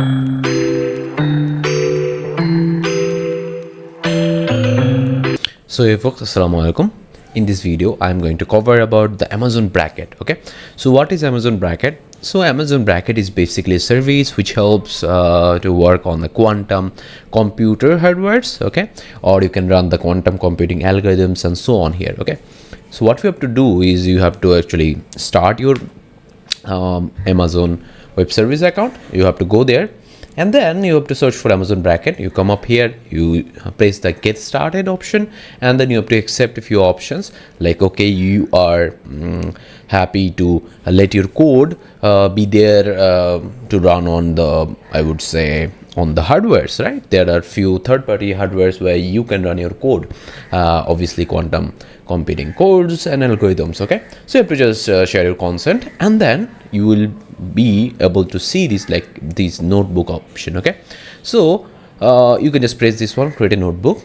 So hey folks, assalamu alaikum. In this video I'm going to cover about the Amazon Braket. Okay, so what is Amazon Braket? So Amazon Braket is basically a service which helps to work on the quantum computer hardwares. Okay, or you can run the quantum computing algorithms and so on here. Okay, so what we have to do is you have to actually start your Amazon web service account. You have to go there and then you have to search for Amazon Braket. You come up here, you press the get started option, and then you have to accept a few options like, okay, you are happy to let your code be there to run on the, I would say, on the hardwares, right? There are few third-party hardwares where you can run your code, obviously quantum computing codes and algorithms. Okay, so you have to just share your consent, and then you will be able to see this like this notebook option. Okay, so you can just press this one, create a notebook.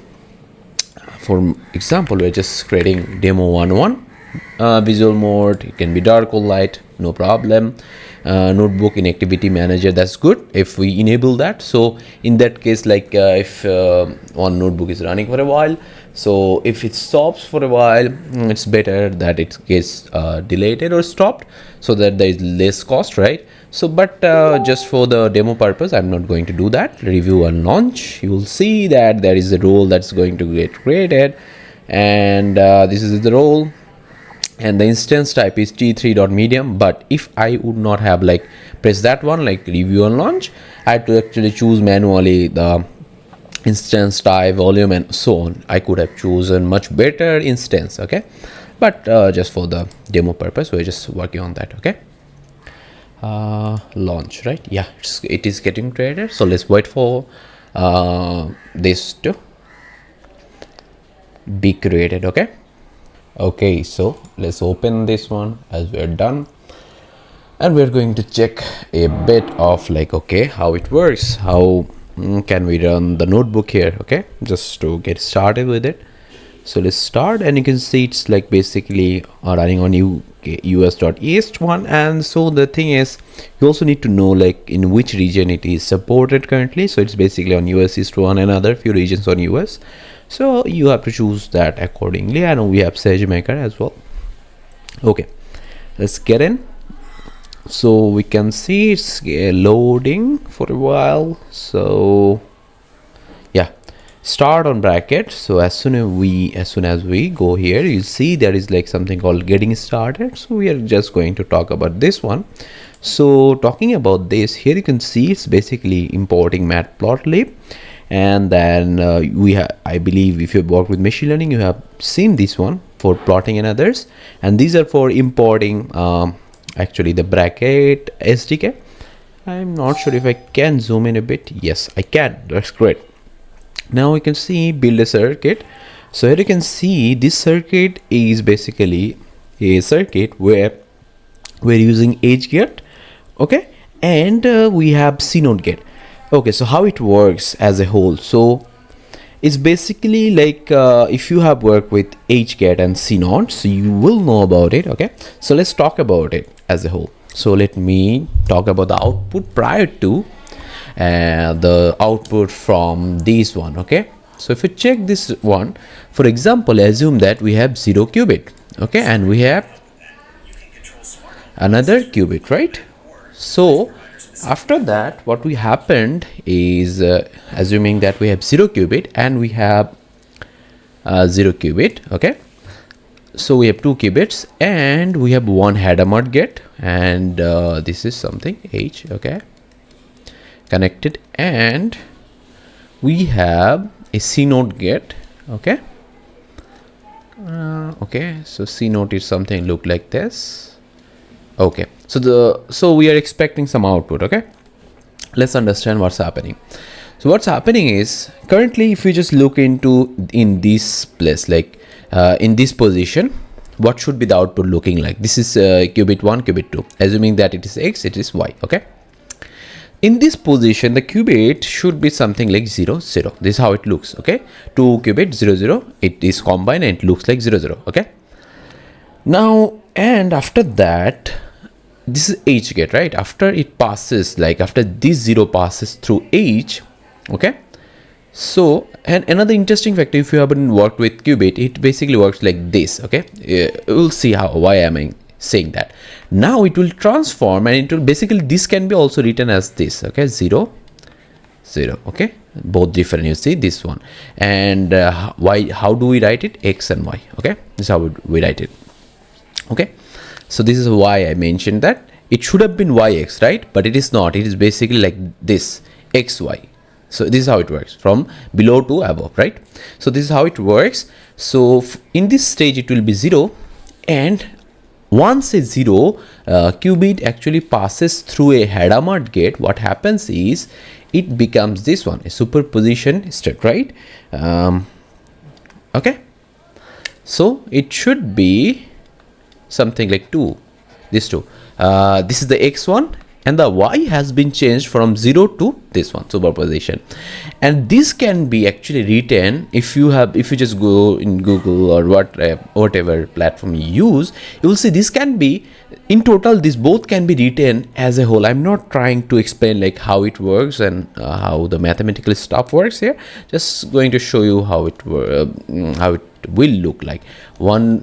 For example, we're just creating demo 1.1. Visual mode, it can be dark or light, no problem. Notebook in activity manager, that's good if we enable that. So in that case, like if one notebook is running for a while, so if it stops for a while, it's better that it gets deleted or stopped, so that there is less cost, right? So but just for the demo purpose, I'm not going to do that. Review and launch, you will see that there is a role that's going to get created, and this is the role, and the instance type is t3.medium. But if I would not have like press that one, like review and launch, I had to actually choose manually the instance type, volume, and so on. I could have chosen much better instance. Okay, but just for the demo purpose, we're just working on that. Okay, launch, right? Yeah, it is getting created, so let's wait for this to be created. Okay, so let's open this one as we're done, and we're going to check a bit of like, okay, how it works, how can we run the notebook here. Okay, just to get started with it. So let's start, and you can see it's like basically running on us.east1. And so the thing is, you also need to know like in which region it is supported currently. So it's basically on US East 1 and other few regions on US. So you have to choose that accordingly. I know we have SageMaker as well. Okay, let's get in. So we can see it's loading for a while. So yeah, start on Braket. So as soon as we go here, you see there is like something called getting started. So we are just going to talk about this one. So talking about this, here you can see it's basically importing matplotlib. And then we have, I believe if you've worked with machine learning, you have seen this one for plotting and others, and these are for importing actually the Braket SDK. I'm not sure if I can zoom in a bit. Yes, I can. That's great. Now we can see build a circuit. So here you can see this circuit is basically a circuit where we're using edge gate. Okay, and we have CNOT gate. Okay, so how it works as a whole. So it's basically like if you have worked with HGAT and CNOT, so you will know about it. Okay, so let's talk about it as a whole. So let me talk about the output prior to the output from this one. Okay, so if you check this one, for example, assume that we have 0 qubit. Okay, and we have another qubit, right? So after that, what we happened is assuming that we have 0 qubit and we have 0 qubit. Okay, so we have 2 qubits and we have one Hadamard gate, and this is something H. Okay, connected, and we have a CNOT gate. Okay, okay, so CNOT is something look like this. Okay, so we are expecting some output. Okay, let's understand what's happening. So what's happening is currently, if we just look into in this place, like in this position, what should be the output looking like? This is qubit 1, qubit 2. Assuming that it is X, it is Y. Okay, in this position, the qubit should be something like 0 0. This is how it looks. Okay, 2 qubit 0 0. It is combined and it looks like 0 0. Okay, now and after that, this is H gate, right? After it passes, like after this 0 passes through H, okay. So, and another interesting factor, if you haven't worked with qubit, it basically works like this, okay. We'll see why am I saying that. Now it will transform, and it will basically, this can be also written as this, okay, 0 0, okay, both different, you see this one. And how do we write it? X and Y, okay, this is how we write it, okay. So this is why I mentioned that it should have been YX, right? But it is not. It is basically like this, XY. So this is how it works, from below to above, right? So this is how it works. So in this stage it will be 0, and once a 0 qubit actually passes through a Hadamard gate, what happens is it becomes this one, a superposition state, right? Okay. So it should be something like 2, this 2. This is the X1, and the Y has been changed from 0 to this one, superposition. And this can be actually written, if you just go in Google or whatever platform you use, you will see this can be, in total, this both can be written as a whole. I'm not trying to explain like how it works and how the mathematical stuff works here, just going to show you how it will look like. 1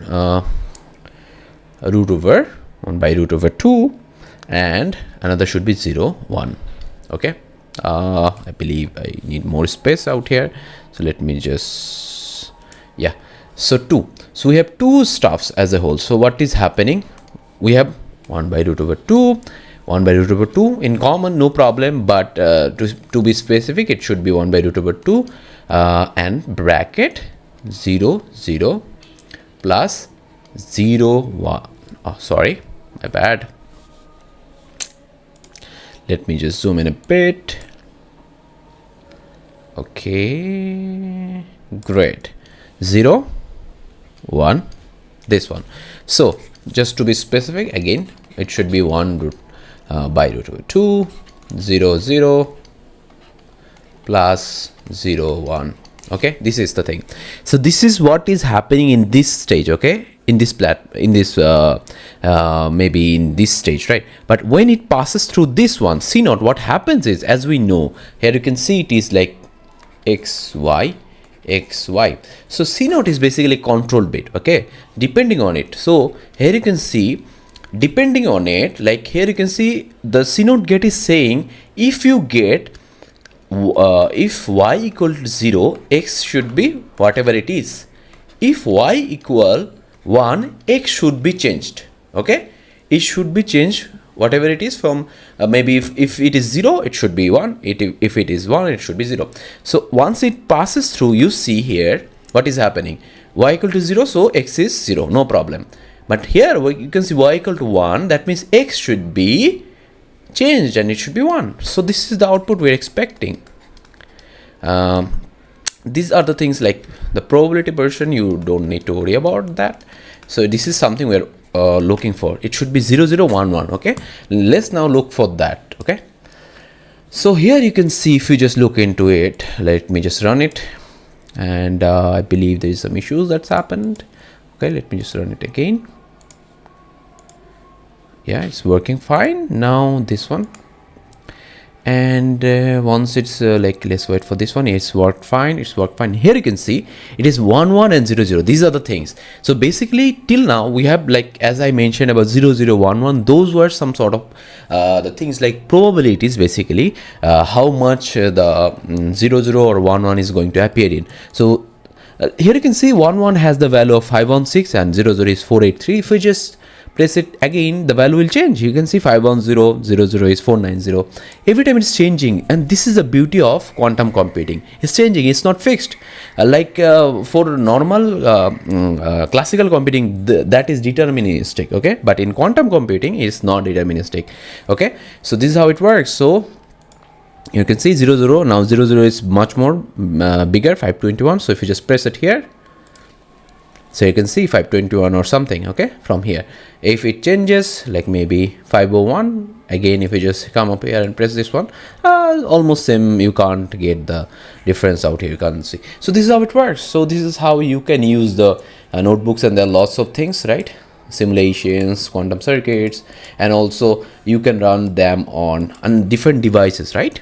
by root over 2, and another should be 0 1, okay. I believe I need more space out here, so let me just, yeah, so 2. So we have two stuffs as a whole. So what is happening, we have 1 by root over 2, 1 by root over 2 in common, no problem, but to be specific, it should be 1 by root over 2 and bracket 0 0 plus 0 1. Oh, sorry, my bad. Let me just zoom in a bit. Okay, great. 0 1, this one. So just to be specific, again it should be 1 by root over 2, 0 0 plus 0 1. Okay, this is the thing. So this is what is happening in this stage, okay, in this maybe in this stage, right? But when it passes through this one, C naught, what happens is, as we know, here you can see it is like XY XY. So C naught is basically control bit, okay, depending on it. So here you can see, depending on it, like here you can see the C naught gate is saying, if you get if y equal to 0, x should be whatever it is. If y equal 1, x should be changed, okay, it should be changed whatever it is from maybe if it is 0, it should be 1, if it is 1, it should be 0. So once it passes through, you see here what is happening, y equal to 0, so x is 0, no problem. But here you can see y equal to 1, that means x should be changed and it should be 1. So this is the output we're expecting. These are the things like the probability version, you don't need to worry about that. So this is something we're looking for. It should be 0 0 1 1, okay. Let's now look for that, okay. So here you can see, if you just look into it, let me just run it, and I believe there is some issues that's happened. Okay, let me just run it again. Yeah, it's working fine now, this one. And once it's like, let's wait for this one. It's worked fine, it's worked fine. Here you can see it is 1 1 and 0 0. These are the things. So basically till now we have, like as I mentioned about 0 0 1 1, those were some sort of the things like probabilities, basically how much the 0 0 or 1 1 is going to appear in. So here you can see 1 1 has the value of 516 and 0 0 is 483. If we just press it again, the value will change. You can see 510, 0 0 is 490. Every time it's changing, and this is the beauty of quantum computing. It's changing, it's not fixed. Like for normal classical computing, that is deterministic, okay? But in quantum computing, it's not deterministic, okay? So this is how it works. So you can see 0 0, now 0 0 is much more bigger, 521. So if you just press it here, so you can see 521 or something, okay, from here. If it changes, like maybe 501, again, if you just come up here and press this one, almost same, you can't get the difference out here, you can't see. So this is how it works. So this is how you can use the notebooks, and there are lots of things, right? simulations, quantum circuits, and also you can run them on different devices, right?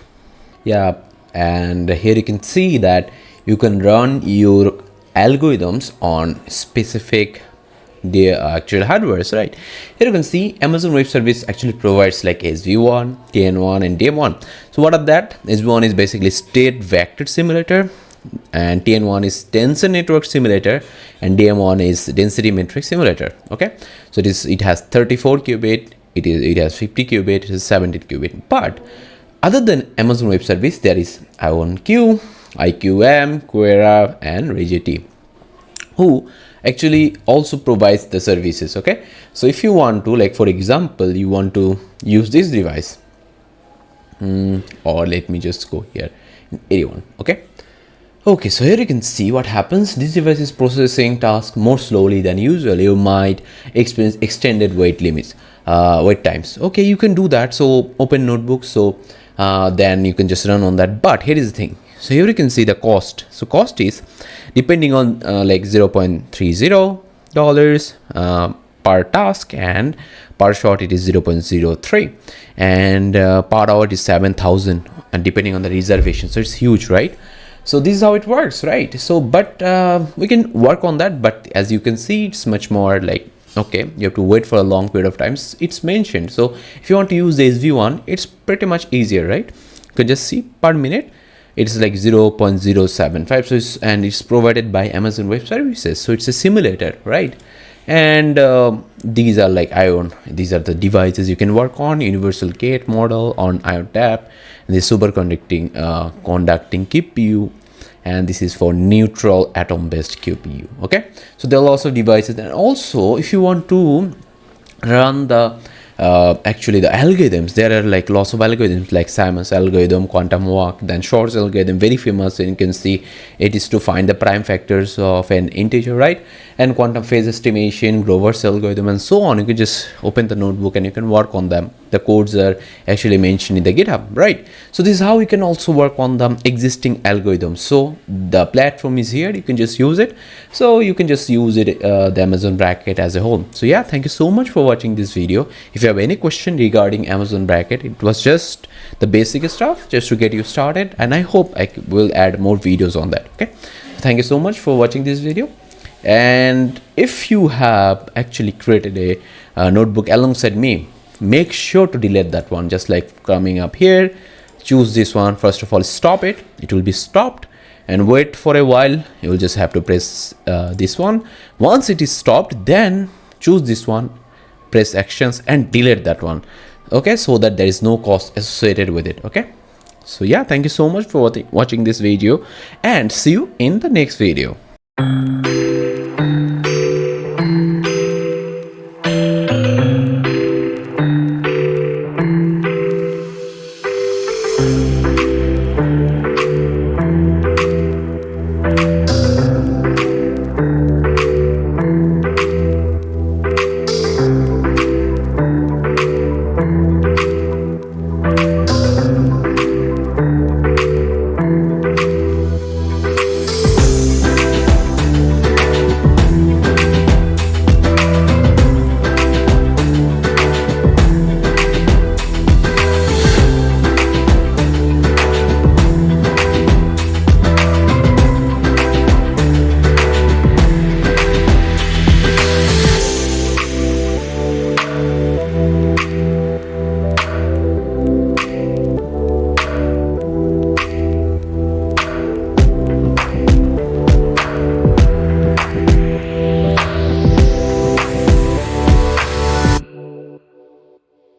Yeah, and here you can see that you can run your algorithms on specific the actual hardwares, right? Here you can see Amazon Web Service actually provides like SV1, TN1, and DM1. So what are that? SV1 is basically state vector simulator, and TN1 is tensor network simulator, and DM1 is density matrix simulator. Okay, so it has 34 qubit, it has 50 qubit, it has 70 qubit. But other than Amazon Web Service, there is IonQ, IQM, Quera, and RegT, who actually also provides the services. Okay, so if you want to, like for example, you want to use this device, or let me just go here in 81. Okay, so here you can see what happens. This device is processing tasks more slowly than usual. You might experience extended wait limits, wait times. Okay, you can do that. So open notebook. So then you can just run on that. But here is the thing. So here you can see the cost. So cost is depending on like $0.30 per task, and per shot it is 0.03, and per hour is 7,000, and depending on the reservation. So it's huge, right? So this is how it works, right? So but we can work on that, but as you can see, it's much more like, okay, you have to wait for a long period of time. It's mentioned. So if you want to use the SV1, it's pretty much easier, right? You can just see per minute it's like 0.075. So it's provided by Amazon Web Services, so it's a simulator, right? And these are like these are the devices you can work on: universal gate model on ion tap, and the superconducting conducting QPU, and this is for neutral atom based QPU. Okay, so there are lots of devices. And also if you want to run the actually the algorithms, there are like lots of algorithms like Simon's algorithm, quantum walk, then Shor's algorithm, very famous. And you can see it is to find the prime factors of an integer, right? And quantum phase estimation, Grover's algorithm, and so on. You can just open the notebook and you can work on them. The codes are actually mentioned in the GitHub, right? So this is how you can also work on the existing algorithms. So the platform is here, you can just use it. So you can just use it, the Amazon Braket as a whole. So yeah, thank you so much for watching this video. If you have any question regarding Amazon Braket, it was just the basic stuff just to get you started, and I hope I will add more videos on that. Okay, thank you so much for watching this video. And if you have actually created a notebook alongside me, make sure to delete that one. Just like coming up here, choose this one. First of all, stop it. It will be stopped, and wait for a while. You will just have to press this one. Once it is stopped, then choose this one, press actions, and delete that one. Okay, so that there is no cost associated with it. Okay, so yeah, thank you so much for watching this video, and see you in the next video.